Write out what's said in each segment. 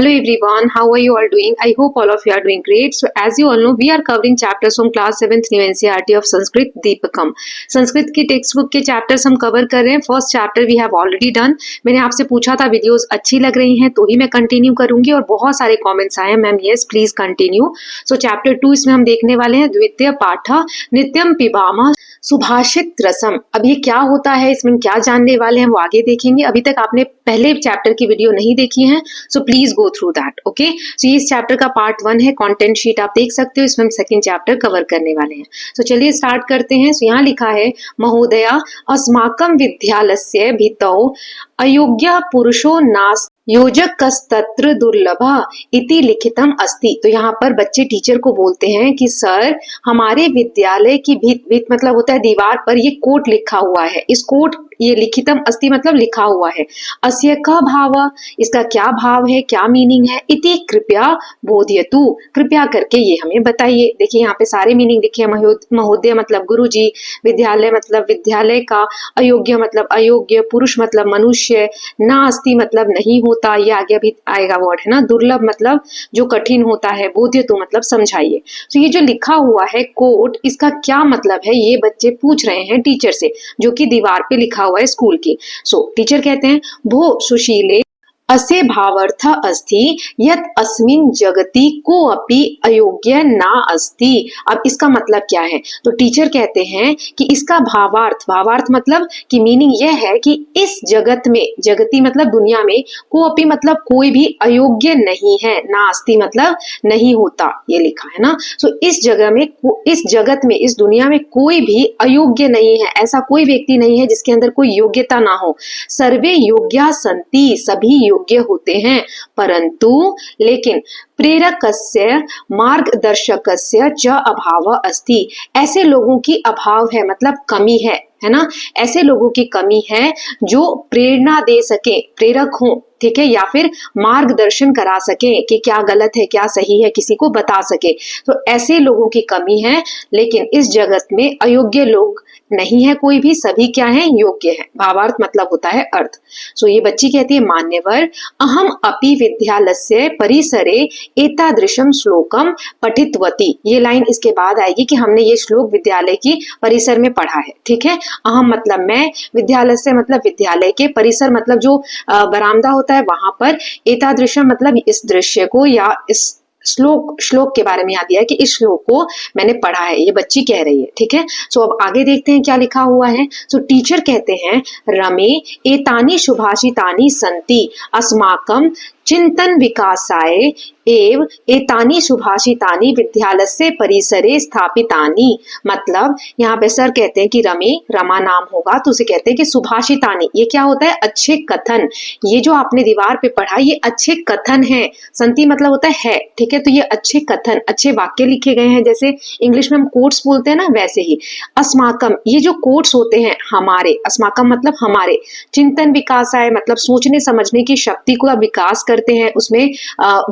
Hello everyone, how are you all doing? I hope all of you are doing great. So as you all know, we are covering chapters from class 7th new NCERT of Sanskrit Deepakam. Sanskrit की text book के chapters हम cover कर रहे हैं. First chapter we have already done. मैंने आपसे पूछा था वीडियोस अच्छी लग रही हैं तो ही मैं कंटिन्यू करूंगी और बहुत सारे कमेंट्स आए हैं ma'am yes please continue. So chapter 2 इसमें हम देखने वाले हैं द्वितीय पाठ नित्यम पिबामः सुभाषित रसम. अब ये क्या होता है, इसमें क्या जानने वाले हैं वो आगे देखेंगे. अभी तक आपने पहले चैप्टर की वीडियो नहीं देखी है so please go through that. Okay, so ये इस चैप्टर का पार्ट 1 है. कंटेंट शीट आप देख सकते हो, इसमें हम सेकंड चैप्टर कवर करने वाले हैं. सो चलिए स्टार्ट करते हैं. सो यहाँ लिखा है महोदया अस्माकं विद्यालयस्य भितौ अयोग्य पुरुषो नास्ति योजकस्तत्र दुर्लभा इति लिखितम अस्ति. तो यहाँ पर बच्चे टीचर को बोलते हैं कि सर हमारे विद्यालय की भित मतलब होता है दीवार पर ये कोट लिखा हुआ है. इस कोट ये लिखितम अस्ति मतलब लिखा हुआ है. अस्य का भाव, इसका क्या भाव है, क्या मीनिंग है. इति कृपया बोधयतु, कृपया करके ये हमें बताइए. देखिए यहाँ पे सारे मीनिंग लिखे हैं. महोदय मतलब गुरुजी, विद्यालय मतलब विद्यालय का, अयोग्य मतलब अयोग्य, पुरुष मतलब मनुष्य, नास्ति मतलब नहीं होता, ये आगे अभी आएगा वर्ड है ना. दुर्लभ मतलब जो कठिन होता है, बोधयतु मतलब समझाइए. तो ये जो लिखा हुआ है कोट, इसका क्या मतलब है ये बच्चे पूछ रहे हैं टीचर से, जो कि दीवार पे लिखा हुआ है स्कूल की. सो टीचर कहते हैं भो सुशीले अस्य भावार्थ अस्ति यत् अस्मिन् जगति कोऽपि अयोग्य न अस्ति. अब इसका मतलब क्या है, तो टीचर कहते हैं कि इसका भावार्थ मतलब कि मीनिंग यह है कि इस जगत में, जगति मतलब दुनिया में, कोऽपि मतलब कोई भी अयोग्य नहीं है, नास्ति मतलब नहीं होता, ये लिखा है ना. सो इस जगह में, इस जगत में, इस दुनिया में कोई भी अयोग्य नहीं है. ऐसा कोई व्यक्ति नहीं है जिसके अंदर कोई योग्यता ना हो. सर्वे योग्या सन्ति, सभी योग्य होते हैं, परंतु लेकिन प्रेरकस्य मार्गदर्शकस्य च अभाव अस्ति. ऐसे लोगों की अभाव है मतलब कमी है ना. ऐसे लोगों की कमी है जो प्रेरणा दे सके, प्रेरक हो, ठीक है, या फिर मार्गदर्शन करा सके कि क्या गलत है क्या सही है, किसी को बता सके. तो ऐसे लोगों की कमी है, लेकिन इस जगत में अयोग्य लोग नहीं है कोई भी, सभी क्या है, योग्य है. भावार्थ मतलब होता है अर्थ. सो ये बच्ची कहती है मान्यवर अहम अपि विद्यालयस्य परिसरे एतादृशम श्लोकम पठितवती. ये लाइन इसके बाद आएगी कि हमने ये श्लोक विद्यालय की परिसर में पढ़ा है. ठीक है, अहम मतलब मैं, विद्यालय से मतलब विद्यालय के, परिसर मतलब जो बरामदा होता है वहां पर, एतादृशम मतलब इस दृश्य को या इस श्लोक के बारे में याद दिया है कि इस श्लोक को मैंने पढ़ा है, ये बच्ची कह रही है. ठीक है, सो अब आगे देखते हैं क्या लिखा हुआ है. सो टीचर कहते हैं रमे एतानि सुभाषितानि सन्ति अस्माकं चिंतन विकासाय एव एतानि सुभाषितानि विद्यालयस्य परिसरे स्थापितानि. मतलब यहाँ पे सर कहते हैं कि रमे, रमा नाम होगा तो उसे कहते हैं कि सुभाषितानि, ये क्या होता है, अच्छे कथन. ये जो आपने दीवार पे पढ़ा ये अच्छे कथन है. संति मतलब होता है, ठीक है, तो ये अच्छे कथन, अच्छे वाक्य लिखे गए हैं. जैसे इंग्लिश में हम कोट्स बोलते हैं ना, वैसे ही अस्माकम, ये जो कोट्स होते हैं हमारे, अस्माकम मतलब हमारे, चिंतन विकासाय मतलब सोचने समझने की शक्ति का विकास करते हैं, उसमें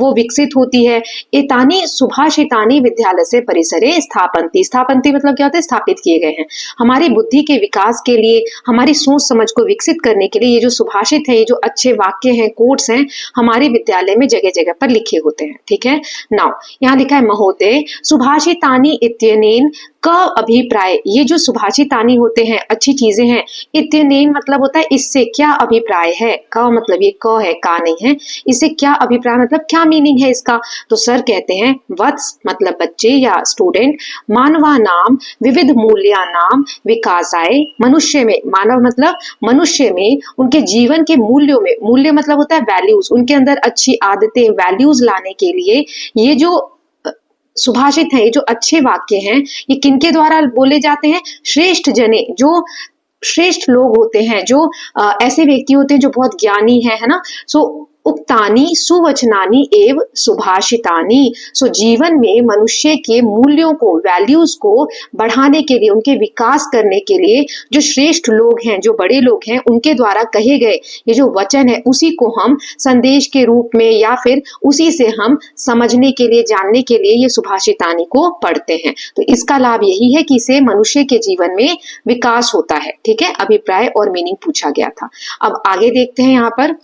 वो विकसित होती है. एतानी सुभाषितानी विद्यालय से परिसरे स्थापन्ति. स्थापन्ति मतलब क्या होता है, स्थापित किए गए हैं. हमारी बुद्धि के विकास के लिए, हमारी सोच समझ को विकसित करने के लिए ये जो सुभाषित है, ये जो अच्छे वाक्य हैं, कोट्स हैं, हमारे विद्यालय में जगह जगह पर लिखे होते हैं. ठीक है, नाउ यहाँ लिखा है महोदय सुभाषितानी इत्यनेन क अभिप्राय. ये जो सुभाषितानी होते हैं, अच्छी चीजें हैं, इत्यनेन मतलब होता है इससे क्या अभिप्राय है. क मतलब ये क है, का नहीं है. इससे क्या अभिप्राय मतलब क्या मीनिंग है इसका. तो सर कहते हैं वत्स मतलब बच्चे या स्टूडेंट, मानवा नाम विविध मूल्या नाम विकासाय. मनुष्य में, मानव मतलब मनुष्य में, उनके जीवन के मूल्यों में, मूल्य मतलब होता है वैल्यूज, उनके अंदर अच्छी आदतें, वैल्यूज लाने के लिए ये जो सुभाषित है, ये जो अच्छे वाक्य हैं, ये किनके द्वारा बोले जाते हैं, श्रेष्ठ जने, जो श्रेष्ठ लोग होते हैं, जो ऐसे व्यक्ति होते हैं जो बहुत ज्ञानी है ना. सो उक्तानि सुवचनानि एव सुभाषितानि. सो जीवन में मनुष्य के मूल्यों को, वैल्यूज को बढ़ाने के लिए, उनके विकास करने के लिए जो श्रेष्ठ लोग हैं, जो बड़े लोग हैं, उनके द्वारा कहे गए ये जो वचन है, उसी को हम संदेश के रूप में या फिर उसी से हम समझने के लिए, जानने के लिए ये सुभाषितानि को पढ़ते हैं. तो इसका लाभ यही है कि इसे मनुष्य के जीवन में विकास होता है. ठीक है, अभिप्राय और मीनिंग पूछा गया था. अब आगे देखते हैं यहाँ पर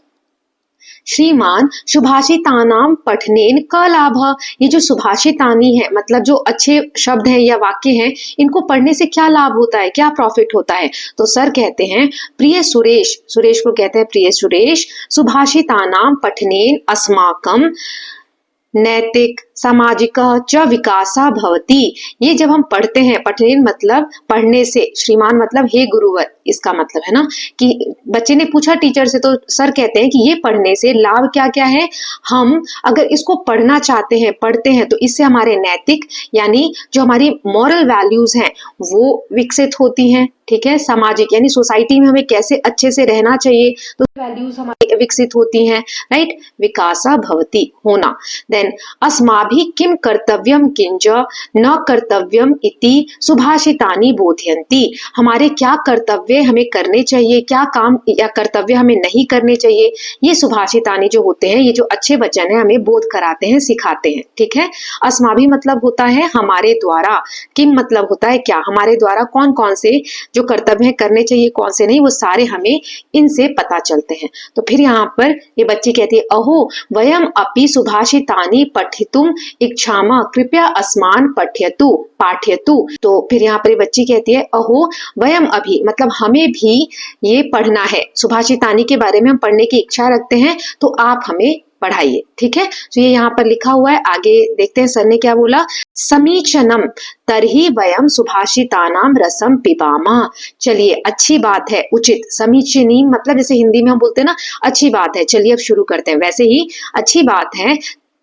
श्रीमान सुभाषितानाम पठनेन का लाभ। ये जो सुभाषितानी है मतलब जो अच्छे शब्द हैं या वाक्य हैं, इनको पढ़ने से क्या लाभ होता है, क्या प्रॉफिट होता है? तो सर कहते हैं प्रिय सुरेश, सुरेश को कहते हैं प्रिय सुरेश, सुभाषितानाम पठनेन अस्माकं नैतिक सामाजिक च विकासा भवति। ये जब हम पढ़ते हैं, पठनेन मतलब पढ़ने से, श्रीमान मतलब हे गुरुवर, इसका मतलब है ना कि बच्चे ने पूछा टीचर से, तो सर कहते हैं कि ये पढ़ने से लाभ क्या क्या है। हम अगर इसको पढ़ना चाहते हैं, पढ़ते हैं, तो इससे हमारे नैतिक यानी जो हमारी मॉरल वैल्यूज हैं वो विकसित होती हैं। ठीक है, सामाजिक यानी सोसाइटी में हमें कैसे अच्छे से रहना चाहिए, तो वैल्यूज हमारी विकसित होती हैं। राइट, विकासा भवति होना। देन अस्माभि किम कर्तव्यम किंच न कर्तव्यम इति सुभाषितानि बोधयन्ति। हमारे क्या कर्तव्य हमें करने चाहिए, क्या काम या कर्तव्य हमें नहीं करने चाहिए, ये सुभाषितानि जो होते हैं, ये जो अच्छे वचन है हमें बोध कराते हैं, सिखाते हैं। ठीक है, अस्माभि मतलब होता है हमारे द्वारा, किम मतलब होता है क्या, हमारे द्वारा कौन कौन से जो कर्तव्य करने चाहिए, कौन से नहीं, वो सारे हमें इनसे पता चलते हैं। तो फिर यहाँ पर ये बच्ची कहती है अहो वयम अपि सुभाषितानि पठितुम इच्छामा कृपया अस्मान पठ्यतु पाठ्यतु। तो फिर यहाँ पर ये बच्ची कहती है अहो वयम अभी मतलब हमें भी ये पढ़ना है, सुभाषितानि के बारे में हम पढ़ने की इच्छा रखते हैं, तो आप हमें पढ़ाइए। ठीक है, तो ये यहाँ पर लिखा हुआ है, आगे देखते हैं सर ने क्या बोला। समीचनम तरही वयम सुभाषितानाम रसम पिबामा। चलिए अच्छी बात है, उचित, समीचीनी मतलब जैसे हिंदी में हम बोलते हैं ना अच्छी बात है। चलिए अब शुरू करते हैं, वैसे ही अच्छी बात है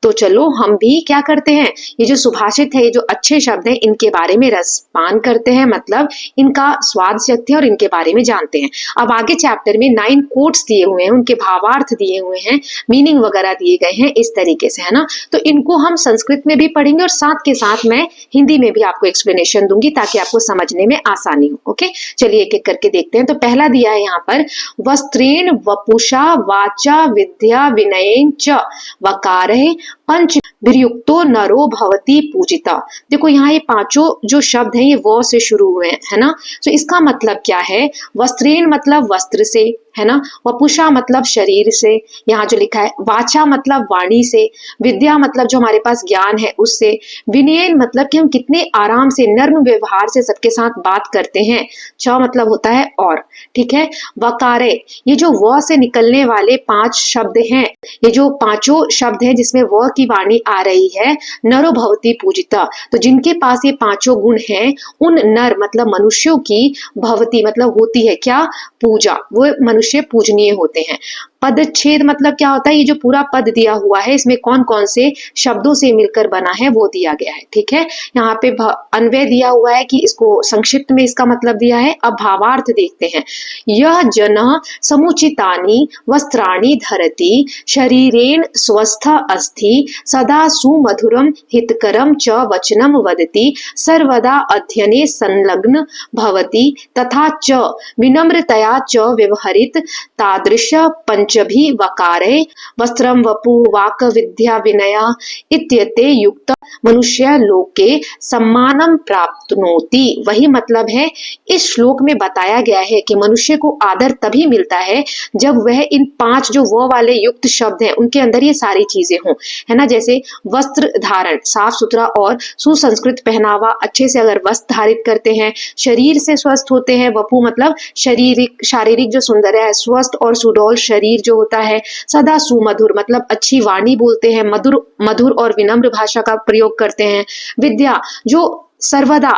तो चलो हम भी क्या करते हैं, ये जो सुभाषित है, ये जो अच्छे शब्द हैं, इनके बारे में रसपान करते हैं, मतलब इनका स्वाद चखते हैं और इनके बारे में जानते हैं। अब आगे चैप्टर में 9 कोट्स दिए हुए हैं, उनके भावार्थ दिए हुए हैं, मीनिंग वगैरह दिए गए हैं इस तरीके से, है ना। तो इनको हम संस्कृत में भी पढ़ेंगे और साथ के साथ मैं हिंदी में भी आपको एक्सप्लेनेशन दूंगी ताकि आपको समझने में आसानी हो। ओके, चलिए एक एक करके देखते हैं। तो पहला दिया है यहाँ पर वस्त्रेण वपुषा वाचा विद्या विनयेन च वकारे पंच विर्युक्तो नरो भवति पूजिता। देखो यहाँ ये पांचों जो शब्द हैं ये वो से शुरू हुए हैं, है ना। तो इसका मतलब क्या है, वस्त्रेण मतलब वस्त्र से, है ना, वपुषा मतलब शरीर से, यहाँ जो लिखा है, वाचा मतलब वाणी से, विद्या मतलब जो हमारे पास ज्ञान है उससे, विनयन मतलब कि हम कितने आराम से नर्म व्यवहार से सबके साथ बात करते हैं, च मतलब होता है और। ठीक है, वकारे, ये जो व से निकलने वाले 5 शब्द हैं, ये जो पांचों शब्द हैं जिसमें व की वाणी आ रही है, नरो भवति पूजिता, तो जिनके पास ये पांचों गुण हैं उन नर मतलब मनुष्यों की भवति मतलब होती है क्या, पूजा, वो मनुष्य पूजनीय होते हैं। पदच्छेद मतलब क्या होता है, ये जो पूरा पद दिया हुआ है इसमें कौन कौन से शब्दों से मिलकर बना है वो दिया गया है। ठीक है, यहाँ पे अन्वय दिया हुआ है कि इसको संक्षिप्त में इसका मतलब दिया है। अब भावार्थ देखते हैं। यह जन समुचितानि वस्त्राणि धरति शरीरेण स्वस्थ अस्ति सदा सुमधुरम हितकरम च वचनम वदति सर्वदा अध्ययने संलग्न भवति तथा च विनम्रतया च व्यवहरित तादृश पंचभी वकारे वस्त्रम वपु वाक विद्या विनय इत्यते युक्त मनुष्य लोके सम्मानम प्राप्नोति। वही मतलब है इस श्लोक में बताया गया है कि मनुष्य को आदर तभी मिलता है जब वह इन 5 जो वो वाले युक्त शब्द हैं उनके अंदर ये सारी चीजें हों, है ना। जैसे वस्त्र धारण, साफ सुथरा और सुसंस्कृत पहनावा, अच्छे से अगर वस्त्र धारित करते हैं, शरीर से स्वस्थ होते हैं, वपु मतलब शारीरिक जो सुंदर है, स्वस्थ और सुडौल शरीर जो होता है, सदा सुमधुर मतलब अच्छी वाणी बोलते हैं, मधुर और विनम्र भाषा का प्रयोग करते हैं, विद्या जो सर्वदा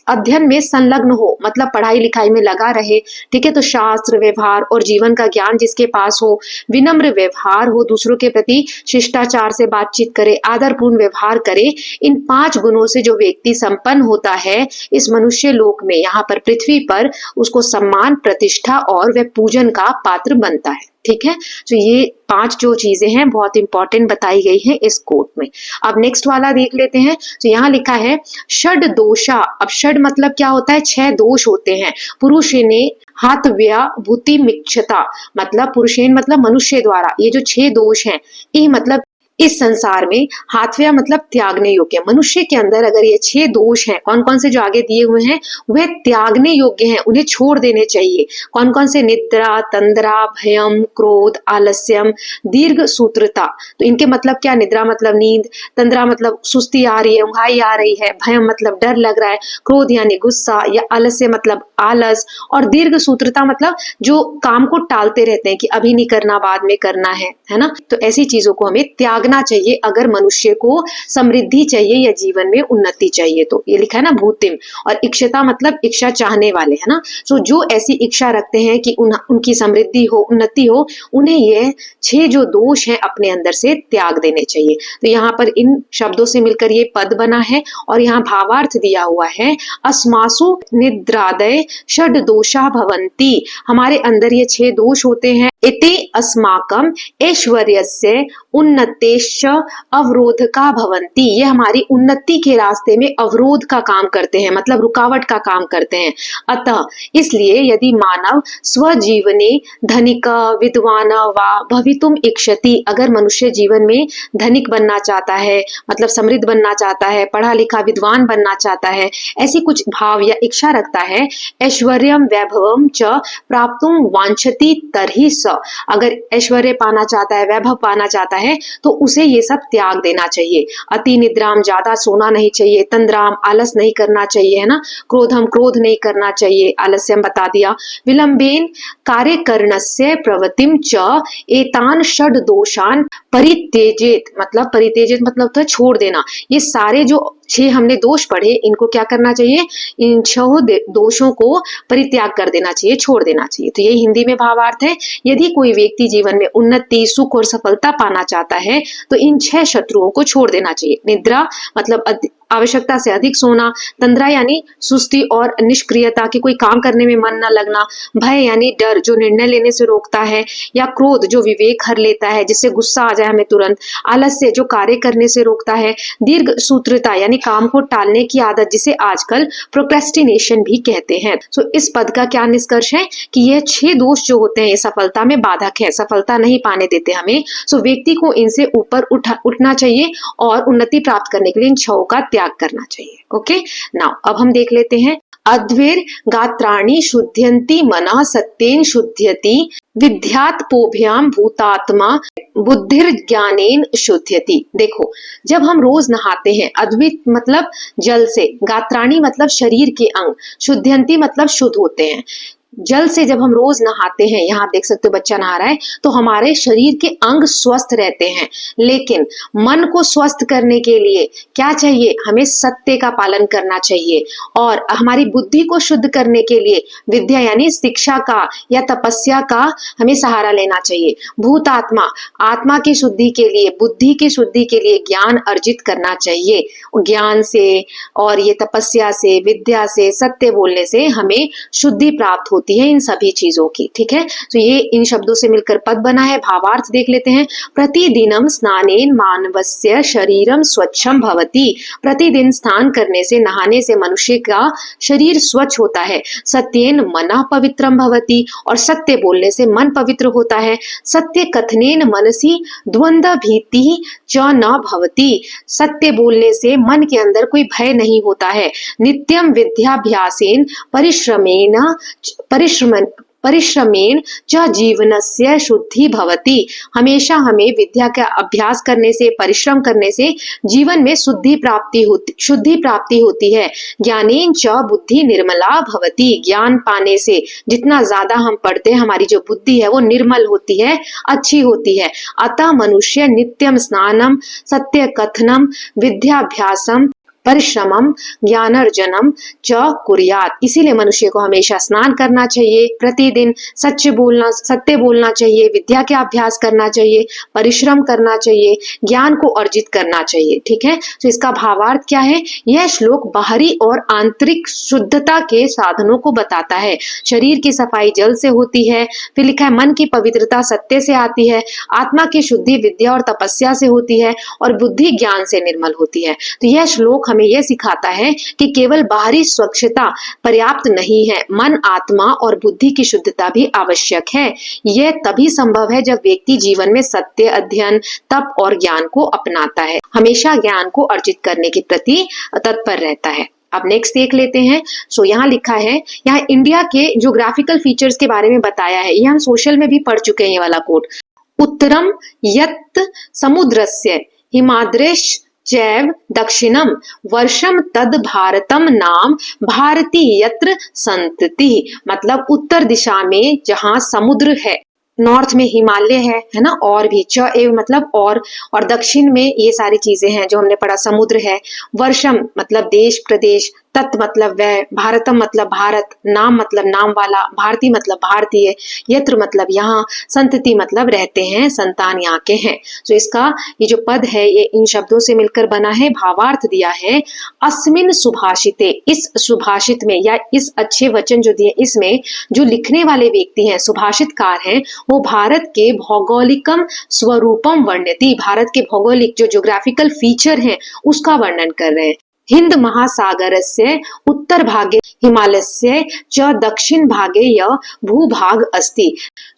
अध्ययन में संलग्न हो मतलब पढ़ाई लिखाई में लगा रहे। ठीक है, तो शास्त्र व्यवहार और जीवन का ज्ञान जिसके पास हो, विनम्र व्यवहार हो, दूसरों के प्रति शिष्टाचार से बातचीत करे, आदरपूर्ण व्यवहार करे। इन 5 गुणों से जो व्यक्ति संपन्न होता है इस मनुष्य लोक में, यहाँ पर पृथ्वी पर, उसको सम्मान, प्रतिष्ठा और वह पूजन का पात्र बनता है। ठीक है, तो ये 5 जो चीजें हैं बहुत इंपॉर्टेंट बताई गई हैं इस कोट में। अब नेक्स्ट वाला देख लेते हैं। तो यहाँ लिखा है षड दोषा। अब षड मतलब क्या होता है, 6 दोष होते हैं। पुरुषेने हातव्या भूति मिक्षता मतलब पुरुषेन मतलब मनुष्य द्वारा, ये जो 6 दोष हैं, ये मतलब इस संसार में हात्व्य मतलब त्यागने योग्य। मनुष्य के अंदर अगर ये 6 दोष हैं, कौन कौन से जो आगे दिए हुए हैं वह त्यागने योग्य हैं, उन्हें छोड़ देने चाहिए। कौन कौन से? निद्रा, तंद्रा, भयम, क्रोध, आलस्यम, दीर्घ सूत्रता। तो इनके मतलब क्या? निद्रा मतलब नींद, तंद्रा मतलब सुस्ती आ रही है, ऊंघाई आ रही है, भयम मतलब डर लग रहा है, क्रोध यानी गुस्सा या आलस्य मतलब आलस, और दीर्घ सूत्रता मतलब जो काम को टालते रहते हैं कि अभी नहीं करना, बाद में करना है ना। तो ऐसी चीजों को हमें त्यागना चाहिए अगर मनुष्य को समृद्धि चाहिए या जीवन में उन्नति चाहिए। तो ये लिखा है ना भूतिम। और इक्षता मतलब इच्छा चाहने वाले, है ना। तो जो ऐसी इच्छा रखते हैं कि उनकी समृद्धि हो, उन्नति हो, उन्हें ये 6 जो दोष हैं अपने अंदर से त्याग देने चाहिए। तो यहाँ पर इन शब्दों से मिलकर ये पद बना है और यहाँ भावार्थ दिया हुआ है, अस्मासु निद्रादय षड दोषा भवन्ति। हमारे अंदर ये 6 दोष होते हैं। इति अस्माकम ऐश्वर्यस्य उन्नतेश्च अवरोधका भवन्ति। ये हमारी उन्नति के रास्ते में अवरोध का काम करते हैं, मतलब रुकावट का काम करते हैं। अतः इसलिए यदि मानव स्वजीवने धनिक विद्वान वा भवितुम इच्छति, अगर मनुष्य जीवन में धनिक बनना चाहता है, मतलब समृद्ध बनना चाहता है, पढ़ा लिखा विद्वान बनना चाहता है, ऐसी कुछ भाव या इच्छा रखता है, ऐश्वर्यम वैभवम च प्राप्तुम वांछति तर्हि स, अगर ऐश्वर्य पाना चाहता है, वैभव पाना चाहता है, तो उसे ये सब त्याग देना चाहिए। अति निद्राम, ज्यादा सोना नहीं चाहिए, तंद्राम, आलस नहीं करना चाहिए, है ना। क्रोधम, क्रोध नहीं करना चाहिए, आलस्यम बता दिया। विलंबेन कार्य करणस्य प्रवृत्तिम च एतान षड दोषान परित्यजेत, मतलब परित्यजेत मतलब तो छोड़ देना। ये सारे जो 6 हमने दोष पढ़े, इनको क्या करना चाहिए? इन 6 दोषों को परित्याग कर देना चाहिए, छोड़ देना चाहिए। तो ये हिंदी में भावार्थ है। यदि कोई व्यक्ति जीवन में उन्नति, सुख और सफलता पाना चाहता है तो इन 6 शत्रुओं को छोड़ देना चाहिए। निद्रा मतलब आवश्यकता से अधिक सोना, तंद्रा यानी सुस्ती और निष्क्रियता, कि कोई काम करने में मन न लगना, भय यानी डर जो निर्णय लेने से रोकता है, या क्रोध जो विवेक हर लेता है, जिससे गुस्सा आ जाए हमें तुरंत, आलस्य जो कार्य करने से रोकता है, दीर्घ सूत्रता यानी काम को टालने की आदत, जिसे आजकल प्रोक्रेस्टिनेशन भी कहते हैं। तो इस पद का क्या निष्कर्ष है कि यह 6 दोष जो होते हैं ये सफलता में बाधक है, सफलता नहीं पाने देते हमें। सो व्यक्ति को इनसे ऊपर उठना चाहिए और उन्नति प्राप्त करने के लिए इन 6 का त्याग करना चाहिए। ओके, नाउ अब हम देख लेते हैं। अद्विर गात्राणि शुद्ध्यन्ति मनः सत्येन शुद्ध्यति विद्यात पोभ्याम भूतात्मा बुद्धिर ज्ञानेन शुद्ध्यति। देखो, जब हम रोज नहाते हैं, अद्वित मतलब जल से, गात्राणि मतलब शरीर के अंग, शुद्ध्यन्ति मतलब शुद्ध होते हैं। जल से जब हम रोज नहाते हैं, यहाँ देख सकते हो बच्चा नहा रहा है, तो हमारे शरीर के अंग स्वस्थ रहते हैं। लेकिन मन को स्वस्थ करने के लिए क्या चाहिए? हमें सत्य का पालन करना चाहिए। और हमारी बुद्धि को शुद्ध करने के लिए विद्या यानी शिक्षा का या तपस्या का हमें सहारा लेना चाहिए। भूतात्मा, आत्मा की शुद्धि के लिए, बुद्धि की शुद्धि के लिए ज्ञान अर्जित करना चाहिए। ज्ञान से और ये तपस्या से, विद्या से, सत्य बोलने से हमें शुद्धि प्राप्त होती है इन सभी चीजों की। ठीक है, तो ये इन शब्दों से मिलकर पद बना है। भावार्थ देख लेते हैं। प्रतिदिनम स्नानेन मानवस्य शरीरम स्वच्छम भवति। प्रतिदिन स्नान करने से, नहाने से मनुष्य का शरीर स्वच्छ होता है। सत्येन मनः पवित्रम भवति, और सत्य बोलने से मन पवित्र होता है। सत्य कथनेन मनसि द्वंद्व भीति च न भवति। सत्य बोलने से मन के अंदर कोई भय नहीं होता है। नित्यम विद्याभ्यासेन परिश्रमेण च जीवनस्य शुद्धि भवति। हमेशा हमें विद्या का अभ्यास करने से, परिश्रम करने से जीवन में शुद्धि प्राप्ति होती है। ज्ञानेन च बुद्धि निर्मला भवति। ज्ञान पाने से जितना ज्यादा हम पढ़ते हैं, हमारी जो बुद्धि है वो निर्मल होती है, अच्छी होती है। अतः मनुष्य नित्यम स्नानम सत्य कथनम विद्याभ्यासम परिश्रमम ज्ञानार्जनम च कुर्यात। इसीलिए मनुष्य को हमेशा स्नान करना चाहिए, प्रतिदिन सत्य बोलना चाहिए, विद्या के अभ्यास करना चाहिए, परिश्रम करना चाहिए, ज्ञान को अर्जित करना चाहिए। ठीक है, तो इसका भावार्थ क्या है? यह श्लोक बाहरी और आंतरिक शुद्धता के साधनों को बताता है। शरीर की सफाई जल से होती है, फिर लिखा है मन की पवित्रता सत्य से आती है, आत्मा की शुद्धि विद्या और तपस्या से होती है, और बुद्धि ज्ञान से निर्मल होती है। तो यह श्लोक हमें यह सिखाता है कि केवल बाहरी स्वच्छता पर्याप्त नहीं है, मन, आत्मा और बुद्धि की शुद्धता भी आवश्यक है। यह तभी संभव है जब व्यक्ति जीवन में सत्य, अध्ययन, तप और ज्ञान को अपनाता है, हमेशा ज्ञान को अर्जित करने के प्रति तत्पर रहता है। अब नेक्स्ट देख लेते हैं। यहाँ लिखा है, यहाँ इंडिया के ज्योग्राफिकल फीचर्स के बारे में बताया है। ये हम सोशल में भी पढ़ चुके हैं ये वाला कोड। उत्तरम यत् समुद्रस्य हिमाद्रेश चैव दक्षिणम वर्षम तद भारतम नाम भारती यत्र संतति। मतलब उत्तर दिशा में जहाँ समुद्र है, नॉर्थ में हिमालय है ना, और भी च एव मतलब और दक्षिण में ये सारी चीजें हैं जो हमने पढ़ा, समुद्र है। वर्षम मतलब देश प्रदेश, तत् मतलब वह, भारतम मतलब भारत, नाम मतलब नाम वाला, भारती मतलब भारतीय, यत्र मतलब यहाँ, संतति मतलब रहते हैं, संतान यहाँ के हैं। तो इसका ये जो पद है ये इन शब्दों से मिलकर बना है। भावार्थ दिया है, अस्मिन सुभाषिते, इस सुभाषित में या इस अच्छे वचन जो दिए इसमें जो लिखने वाले व्यक्ति हैं, सुभाषितकार हैं, वो भारत के भौगोलिकम स्वरूपम वर्ण्यति, भारत के भौगोलिक जो ज्योग्राफिकल फीचर हैं उसका वर्णन कर रहे हैं। हिंद महासागरस्य उत्तर भागे हिमालयस्य च दक्षिण भागे य भूभाग अस्ति।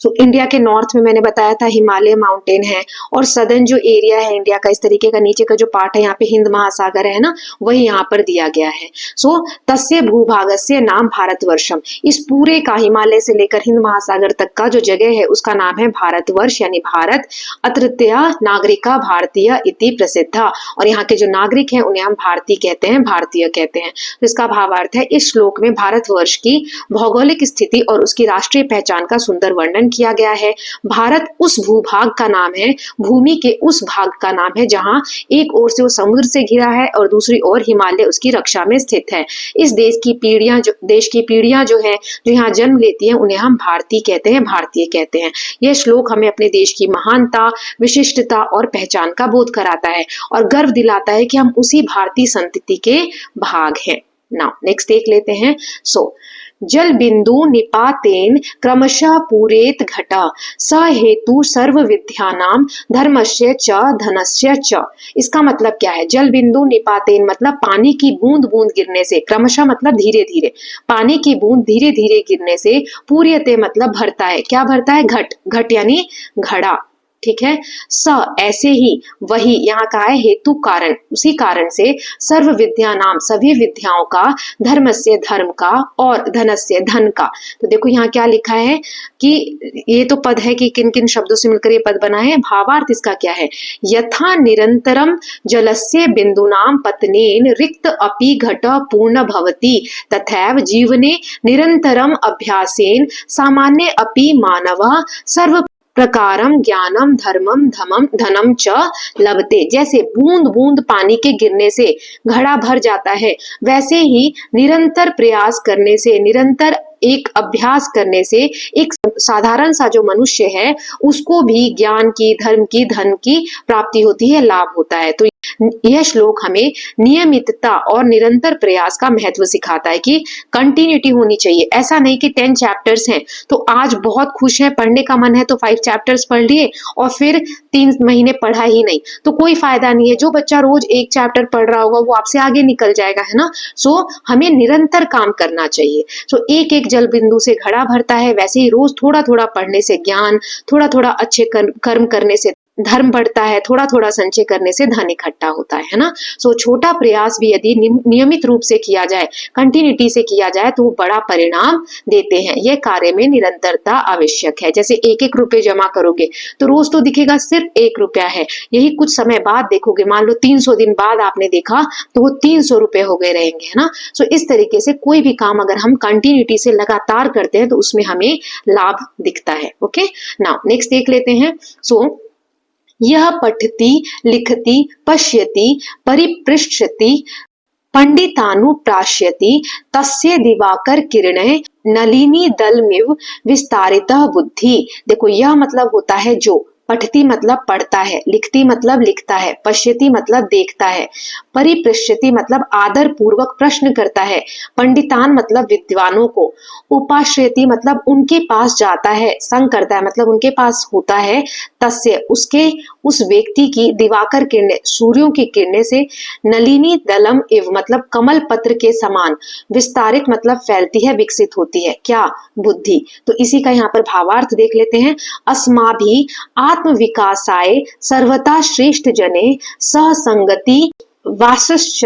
सो इंडिया के नॉर्थ में मैंने बताया था हिमालय माउंटेन है, और सदर्न जो एरिया है इंडिया का, इस तरीके का नीचे का जो पार्ट है यहाँ पे हिंद महासागर है ना, वही यहाँ पर दिया गया है। सो तस्य भूभागस्य नाम भारतवर्षम, इस पूरे का हिमालय से लेकर हिंद महासागर तक का जो जगह है उसका नाम है भारतवर्ष यानी भारत। अत्रत्या नागरिका भारतीय इति प्रसिद्धा, और यहाँ के जो नागरिक हैं उन्हें हम भारतीय कहते हैं, भारतीय कहते हैं। तो इसका भावार्थ है, इस श्लोक में भारतवर्ष की भौगोलिक स्थिति और उसकी राष्ट्रीय पहचान का सुंदर वर्णन किया गया है। भारत उस भूभाग का नाम है, भूमि के उस भाग का नाम है जहां एक ओर से वो समुद्र से घिरा है और दूसरी ओर हिमालय उसकी रक्षा में स्थित है। इस देश की पीढ़ियां जो है, जो यहाँ जन्म लेती हैं, उन्हें हम भारतीय कहते हैं, भारतीय कहते हैं। यह श्लोक हमें अपने देश की महानता, विशिष्टता और पहचान का बोध कराता है और गर्व दिलाता है कि हम उसी भारतीय संतति के भाग हैं। नाउ नेक्स्ट देख लेते हैं। जल बिंदु निपातेन क्रमशः पूरेत घटा स हेतु सर्व विद्यानाम धर्मस्य च धनस्य च। इसका मतलब क्या है? जल बिंदु निपातेन मतलब पानी की बूंद बूंद गिरने से, क्रमशः मतलब धीरे धीरे, पानी की बूंद धीरे धीरे गिरने से, पूर्यते मतलब भरता है, क्या भरता है? घट, घट यानी घड़ा, ठीक है। स ऐसे ही, वही, यहाँ कहा है हेतु कारण, उसी कारण से, सर्व विद्या नाम सभी विद्याओं का, धर्म से धर्म का, और धन से धन का। तो देखो यहाँ क्या लिखा है कि ये तो पद है कि किन किन शब्दों से मिलकर ये पद बना है। भावार्थ इसका क्या है? यथा निरंतरम जलस्य बिंदुनाम पतनेन रिक्त अपि घट पूर्ण भवति तथैव जीवने निरंतरम अभ्यासेन सामान्य अपि मानवः सर्व प्रकारम ज्ञानम धर्मम धनम च लभते। जैसे बूंद बूंद पानी के गिरने से घड़ा भर जाता है, वैसे ही निरंतर प्रयास करने से, निरंतर एक अभ्यास करने से एक साधारण सा जो मनुष्य है उसको भी ज्ञान की, धर्म की, धन की प्राप्ति होती है, लाभ होता है। तो यह श्लोक हमें नियमितता और निरंतर प्रयास का महत्व सिखाता है कि कंटिन्यूटी होनी चाहिए। ऐसा नहीं कि 10 चैप्टर्स हैं तो आज बहुत खुश है, पढ़ने का मन है तो 5 चैप्टर्स पढ़ लिए और फिर 3 महीने पढ़ा ही नहीं, तो कोई फायदा नहीं है। जो बच्चा रोज 1 चैप्टर पढ़ रहा होगा वो आपसे आगे निकल जाएगा, है ना। सो हमें निरंतर काम करना चाहिए। सो एक एक जल बिंदु से घड़ा भरता है, वैसे ही रोज थोड़ा थोड़ा पढ़ने से ज्ञान, थोड़ा थोड़ा अच्छे कर्म करने से धर्म बढ़ता है, थोड़ा थोड़ा संचय करने से धन इकट्ठा होता है ना। सो छोटा प्रयास भी यदि नियमित रूप से किया जाए, कंटिन्यूटी से किया जाए, तो वो बड़ा परिणाम देते हैं। यह कार्य में निरंतरता आवश्यक है। जैसे 1-1 रुपए जमा करोगे तो रोज तो दिखेगा सिर्फ 1 रुपया है, यही कुछ समय बाद देखोगे, मान लो 300 दिन बाद आपने देखा तो वो 300 रुपए हो गए रहेंगे, है ना। सो इस तरीके से कोई भी काम अगर हम कंटिन्यूटी से लगातार करते हैं तो उसमें हमें लाभ दिखता है। ओके, नाउ नेक्स्ट देख लेते हैं। यह पठति लिखति पश्यति परिपृच्छति पंडितानुप्राश्यति तस्य दिवाकर किरणै नलिनी दलमिव विस्तारितः बुद्धि। देखो यह मतलब होता है जो, पठती मतलब पढ़ता है, लिखती मतलब लिखता है, पश्यति मतलब देखता है, परिपृच्छति मतलब आदर पूर्वक प्रश्न करता है, पंडितान मतलब विद्वानों को, उपाश्रयति मतलब उनके पास जाता है, संग करता है मतलब उनके पास होता है, तस्य उसके उस व्यक्ति की दिवाकर किरणें, सूर्यों की किरणें से नलिनी दलम इव मतलब कमल पत्र के समान विस्तारित मतलब फैलती है, विकसित होती है। क्या? बुद्धि। तो इसी का यहाँ पर भावार्थ देख लेते हैं। अस्माभि आत्म विकासाय सर्वथा श्रेष्ठ जने सहसंगति वासश्च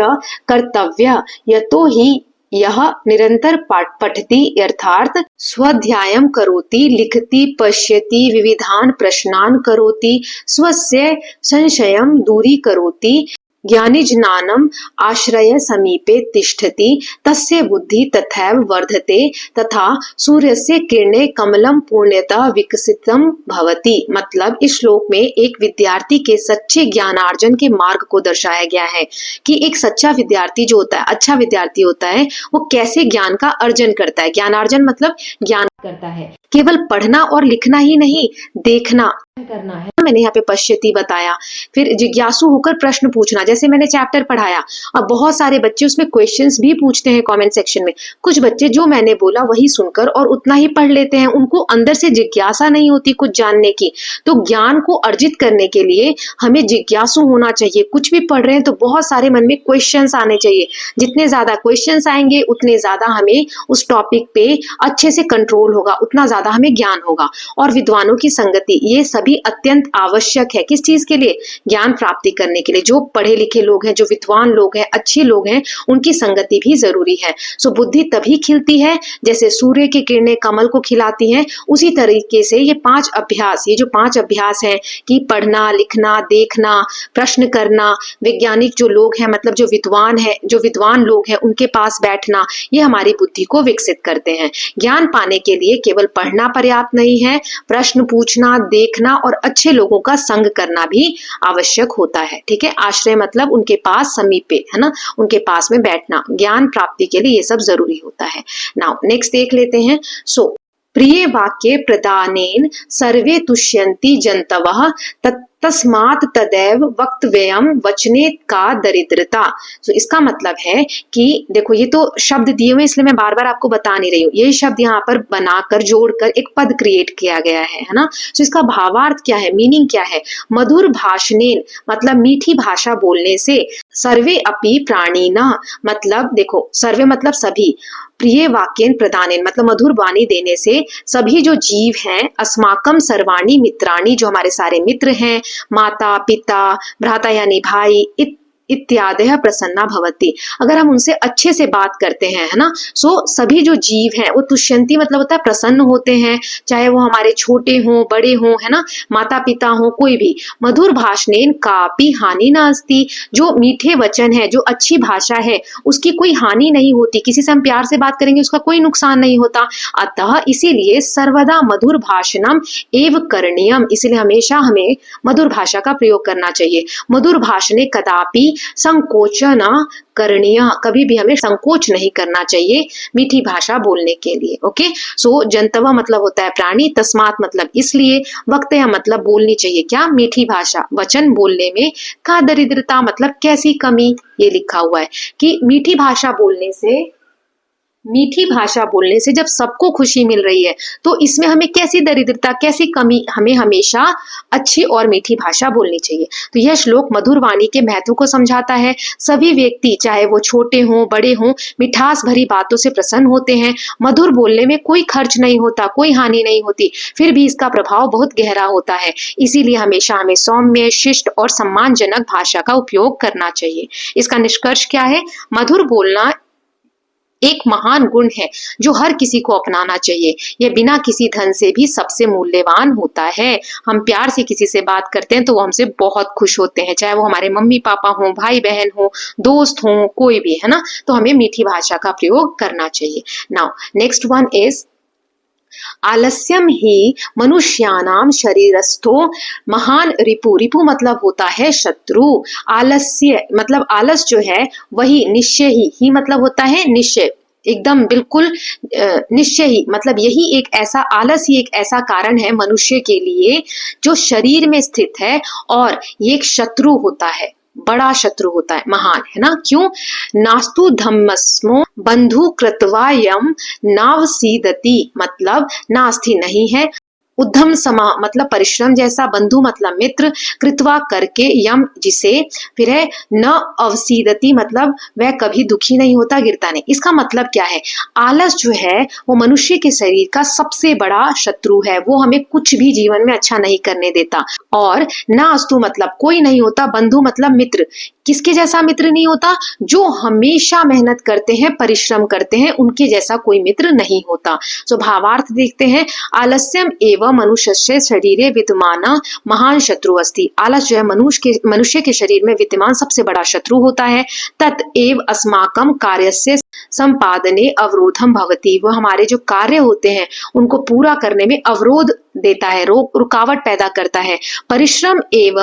कर्तव्य यतो हि यह निरंतर पठति अर्थात स्वाध्यायम करोति लिखति पश्यति विविधान प्रश्नान करोति स्वस्य संशयम दूरी करोति ज्ञानी ज्ञानम आश्रय समीपे तिष्ठति तस्य बुद्धि तथैव वर्धते तथा सूर्यस्य किरणे कमलम पूर्णतः विकसितम भवति। मतलब इस श्लोक में एक विद्यार्थी के सच्चे ज्ञानार्जन के मार्ग को दर्शाया गया है कि एक सच्चा विद्यार्थी जो होता है, अच्छा विद्यार्थी होता है, वो कैसे ज्ञान का अर्जन करता है। ज्ञानार्जन मतलब ज्ञान करता है। केवल पढ़ना और लिखना ही नहीं, देखना करना है। मैंने यहाँ पे पश्यति बताया, फिर जिज्ञासु होकर प्रश्न पूछना, जैसे मैंने चैप्टर पढ़ाया। अब बहुत सारे बच्चे उसमें क्वेश्चंस भी पूछते हैं कमेंट सेक्शन में। कुछ बच्चे जो मैंने बोला वही सुनकर और उतना ही पढ़ लेते हैं, उनको अंदर से जिज्ञासा नहीं होती कुछ जानने की। तो ज्ञान को अर्जित करने के लिए हमें जिज्ञासु होना चाहिए। कुछ भी पढ़ रहे हैं तो बहुत सारे मन में क्वेश्चंस आने चाहिए। जितने ज्यादा क्वेश्चंस आएंगे उतने ज्यादा हमें उस टॉपिक पे अच्छे से कंट्रोल होगा, उतना ज्यादा हमें ज्ञान होगा। और विद्वानों की संगति, ये सभी अत्यंत आवश्यक है। किस चीज के लिए? ज्ञान प्राप्ति करने के लिए। जो पढ़े लिखे लोग हैं, जो विद्वान लोग हैं, अच्छे लोग हैं, उनकी संगति भी जरूरी है। सो बुद्धि तभी खिलती है जैसे सूर्य की किरणें कमल को खिलाती हैं। उसी तरीके से ये जो पांच अभ्यास हैं कि पढ़ना, लिखना, देखना, प्रश्न करना, वैज्ञानिक जो लोग हैं मतलब जो विद्वान लोग हैं उनके पास बैठना, ये हमारी बुद्धि को विकसित करते हैं। ज्ञान पाने के लिए केवल पढ़ना पर्याप्त नहीं है, प्रश्न पूछना, देखना और अच्छे लोगों का संग करना भी आवश्यक होता है। ठीक है, आश्रय मतलब उनके पास, समीपे, है ना, उनके पास में बैठना। ज्ञान प्राप्ति के लिए ये सब जरूरी होता है। नाउ नेक्स्ट देख लेते हैं। सो प्रिय वाक्य प्रदानेन सर्वे तुष्यन्ति जन्तवः तस्मात् तदैव वक्तव्यम वचने का दरिद्रता। तो इसका मतलब है कि देखो, ये तो शब्द दिए हुए इसलिए मैं बार बार आपको बता नहीं रही हूँ। ये शब्द यहाँ पर बनाकर जोड़कर एक पद क्रिएट किया गया है ना। तो इसका भावार्थ क्या है, मीनिंग क्या है? मधुर भाषणेन मतलब मीठी भाषा बोलने से, सर्वे अपि प्राणिनः मतलब देखो, सर्वे मतलब सभी, प्रिय वाक्यन प्रदानेन मतलब मधुर वाणी देने से सभी जो जीव हैं, अस्माकम सर्वाणी मित्राणी जो हमारे सारे मित्र हैं, माता पिता भ्राता यानी भाई इत्यादि प्रसन्ना भवति। अगर हम उनसे अच्छे से बात करते हैं, है ना, सो सभी जो जीव हैं वो तुष्यंती मतलब होता है प्रसन्न होते हैं, चाहे वो हमारे छोटे हों, बड़े हों, है ना, माता पिता हों, कोई भी। मधुर भाषणेन कापि हानि नास्ति, जो मीठे वचन है, जो अच्छी भाषा है, उसकी कोई हानि नहीं होती। किसी से हम प्यार से बात करेंगे उसका कोई नुकसान नहीं होता। अतः इसीलिए सर्वदा मधुर भाषणम एव करणीयम, इसलिए हमेशा हमें मधुर भाषा का प्रयोग करना चाहिए। मधुर भाषणे कदापि संकोचन करणीय, कभी भी हमें संकोच नहीं करना चाहिए मीठी भाषा बोलने के लिए। ओके, सो जंतव मतलब होता है प्राणी, तस्मात मतलब इसलिए, वक्तया मतलब बोलनी चाहिए क्या? मीठी भाषा। वचन बोलने में का दरिद्रता मतलब कैसी कमी, ये लिखा हुआ है कि मीठी भाषा बोलने से जब सबको खुशी मिल रही है तो इसमें हमें कैसी दरिद्रता, कैसी कमी? हमें हमेशा अच्छी और मीठी भाषा बोलनी चाहिए। तो यह श्लोक मधुर वाणी के महत्व को समझाता है। सभी व्यक्ति चाहे वो छोटे हों, बड़े हों, मिठास भरी बातों से प्रसन्न होते हैं। मधुर बोलने में कोई खर्च नहीं होता, कोई हानि नहीं होती, फिर भी इसका प्रभाव बहुत गहरा होता है। इसीलिए हमेशा हमें सौम्य, शिष्ट और सम्मानजनक भाषा का उपयोग करना चाहिए। इसका निष्कर्ष क्या है? मधुर बोलना एक महान गुण है जो हर किसी को अपनाना चाहिए। यह बिना किसी धन से भी सबसे मूल्यवान होता है। हम प्यार से किसी से बात करते हैं तो वो हमसे बहुत खुश होते हैं, चाहे वो हमारे मम्मी पापा हों, भाई बहन हो, दोस्त हों, कोई भी, है ना। तो हमें मीठी भाषा का प्रयोग करना चाहिए। नाउ नेक्स्ट वन इज आलस्यम ही मनुष्यानाम शरीरस्थो महान रिपु। रिपु मतलब होता है शत्रु। आलस्य मतलब आलस जो है वही निश्चय ही मतलब होता है निश्चय, एकदम बिल्कुल निश्चय ही मतलब यही एक ऐसा, आलस ही एक ऐसा कारण है मनुष्य के लिए जो शरीर में स्थित है और ये एक शत्रु होता है, बड़ा शत्रु होता है, महान, है ना। क्यों? नास्तु धम्मस्मो बंधु कृत्वा यम नावसीदति मतलब नास्ति नहीं है उद्धम समा मतलब परिश्रम जैसा, बंधु मतलब मित्र, कृत्वा करके, यम जिसे, फिर है न अवसीदति मतलब वह कभी दुखी नहीं होता, गिरता नहीं। इसका मतलब क्या है? आलस जो है वो मनुष्य के शरीर का सबसे बड़ा शत्रु है, वो हमें कुछ भी जीवन में अच्छा नहीं करने देता। और न अस्तु मतलब कोई नहीं होता, बंधु मतलब मित्र, किसके जैसा मित्र नहीं होता? जो हमेशा मेहनत करते हैं, परिश्रम करते हैं, उनके जैसा कोई मित्र नहीं होता। तो भावार्थ देखते हैं, आलस्यम एवं मनुष्य शरीरे विद्यमान महान शत्रु अस्ति। आलस जो है मनुष्य के शरीर में विद्यमान सबसे बड़ा शत्रु होता है। तत् एव अस्माकं कार्यस्य संपादने अवरोधम भवति, वो हमारे जो कार्य होते हैं उनको पूरा करने में अवरोध देता है, रुकावट पैदा करता है। परिश्रम एव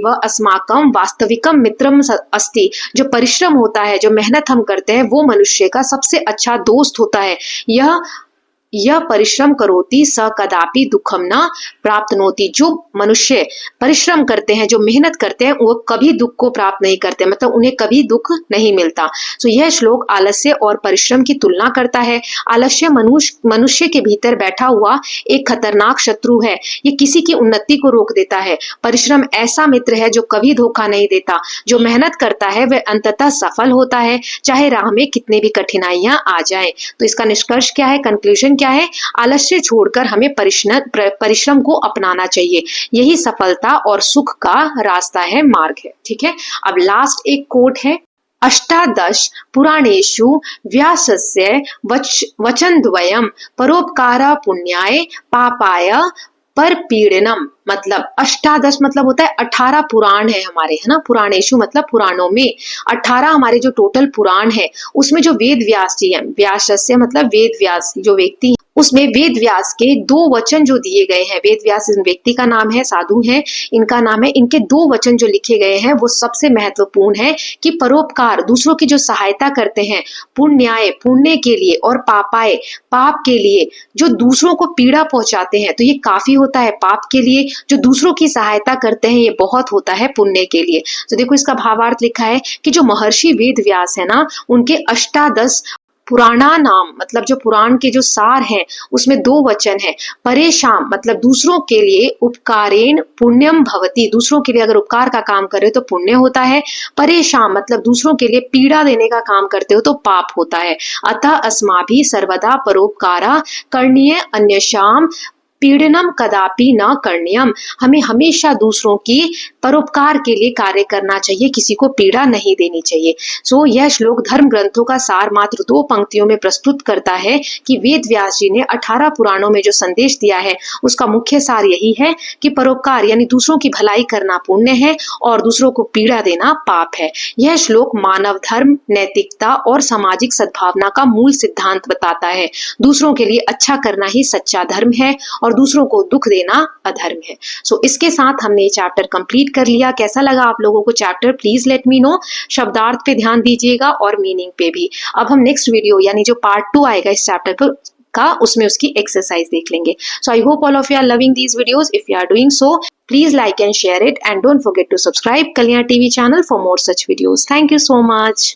अस्माकं वास्तविकम मित्रम अस्ति, जो परिश्रम होता है, जो मेहनत हम करते हैं, वो मनुष्य का सबसे अच्छा दोस्त होता है। यह परिश्रम करोति स कदापि दुखम न प्राप्तनोति, जो मनुष्य परिश्रम करते हैं, जो मेहनत करते हैं, वो कभी दुख को प्राप्त नहीं करते, मतलब उन्हें कभी दुख नहीं मिलता। तो यह श्लोक आलस्य और परिश्रम की तुलना करता है। आलस्य मनुष्य के भीतर बैठा हुआ एक खतरनाक शत्रु है, ये किसी की उन्नति को रोक देता है। परिश्रम ऐसा मित्र है जो कभी धोखा नहीं देता, जो मेहनत करता है वह अंततः सफल होता है, चाहे राह में कितनी भी कठिनाइयां आ जाएं। तो इसका निष्कर्ष क्या है, कंक्लूजन क्या है? आलस्य छोड़कर हमें परिश्रम को अपनाना चाहिए, यही सफलता और सुख का रास्ता है, मार्ग है। ठीक है, अब लास्ट एक कोट है, अष्टादश पुराणेषु व्यासस्य वचनद्वयम् परोपकार पुण्याय पापाय परपीड़नम, मतलब अष्टादश मतलब होता है 18 पुराण है हमारे, है ना। पुराणेषु मतलब पुराणों में, 18 हमारे जो टोटल पुराण है उसमें जो वेद व्यास जी हैं, व्यासस्य मतलब वेद व्यास जो व्यक्ति, उसमें वेद व्यास के 2 वचन जो दिए गए हैं, वेद व्यास इस व्यक्ति का नाम है, साधु है, इनका नाम है, इनके 2 वचन जो लिखे गए हैं वो सबसे महत्वपूर्ण है कि परोपकार, दूसरों की जो सहायता करते हैं, पुण्याय पुण्य के लिए, और पापाय पाप के लिए, जो दूसरों को पीड़ा पहुंचाते हैं, तो ये काफी होता है पाप के लिए, जो दूसरों की सहायता करते हैं ये बहुत होता है पुण्य के लिए। तो देखो इसका भावार्थ लिखा है कि जो महर्षि वेद व्यास है ना, उनके अष्टादश पुराणा नाम मतलब जो पुराण के जो सार हैं उसमें 2 वचन है। परेशान मतलब दूसरों के लिए, उपकारेण पुण्यम भवति, दूसरों के लिए अगर उपकार का काम करे तो पुण्य होता है। परेशान मतलब दूसरों के लिए पीड़ा देने का काम करते हो तो पाप होता है। अतः अस्माभिः सर्वदा परोपकारा करणीय, अन्यशाम पीड़नम कदापि न करणीयम, हमें हमेशा दूसरों की परोपकार के लिए कार्य करना चाहिए, किसी को पीड़ा नहीं देनी चाहिए। सो यह श्लोक धर्म ग्रंथों का सार मात्र 2 पंक्तियों में प्रस्तुत करता है कि वेद व्यास जी ने 18 पुराणों में जो संदेश दिया है उसका मुख्य सार यही है कि परोपकार यानी दूसरों की भलाई करना पुण्य है और दूसरों को पीड़ा देना पाप है। यह श्लोक मानव धर्म, नैतिकता और सामाजिक सद्भावना का मूल सिद्धांत बताता है। दूसरों के लिए अच्छा करना ही सच्चा धर्म है और दूसरों को दुख देना अधर्म है। सो इसके साथ हमने ये चैप्टर कंप्लीट कर लिया। कैसा लगा आप लोगों को chapter, please let me know. शब्दार्थ पे ध्यान दीजिएगा और मीनिंग पे भी। अब हम नेक्स्ट वीडियो यानी जो पार्ट 2 आएगा इस चैप्टर का, उसमें उसकी एक्सरसाइज देख लेंगे। So I hope all of you are loving these videos. If you are doing so, please like and share it and don't forget to subscribe Kalyan TV channel for more such videos. Thank you so much.